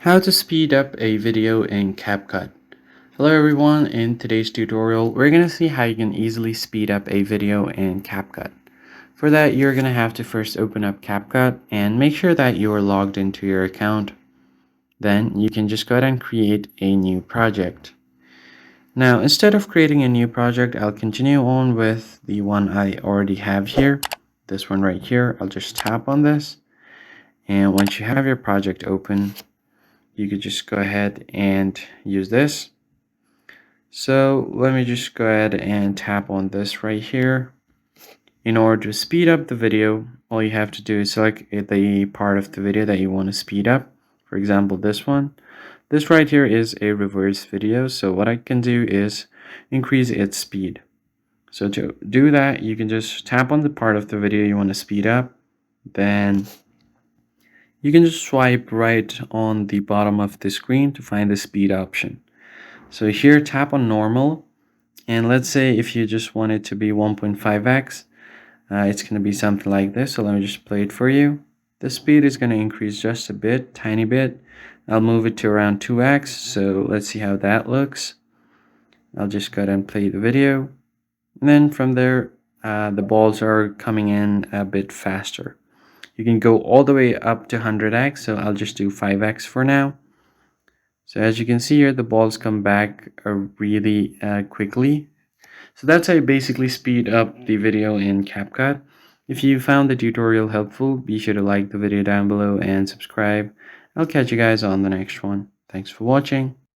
How to speed up a video in CapCut. Hello everyone, in today's tutorial we're going to see how you can easily speed up a video in CapCut. For that you're going to have to first open up CapCut and make sure that you are logged into your account. Then you can just go ahead and create a new project. Now instead of creating a new project, I'll continue on with the one I already have here. This one right here. I'll just tap on this, and once you have your project open, you could just go ahead and use this. So let me just go ahead and tap on this right here. In order to speed up the video, all you have to do is select the part of the video that you want to speed up. For example, this one. This right here is a reverse video, so what I can do is increase its speed. So to do that, you can just tap on the part of the video you want to speed up. Then you can just swipe right on the bottom of the screen to find the speed option. So here, tap on normal, and let's say if you just want it to be 1.5x, it's going to be something like this. So let me just play it for you. The speed is going to increase just a bit, tiny bit. I'll move it to around 2x, so let's see how that looks. I'll just go ahead and play the video, and then from there the balls are coming in a bit faster. You can go all the way up to 100x, so I'll just do 5x for now. So as you can see here, the balls come back really quickly. So that's how you basically speed up the video in CapCut. If you found the tutorial helpful, be sure to like the video down below and subscribe. I'll catch you guys on the next one. Thanks for watching.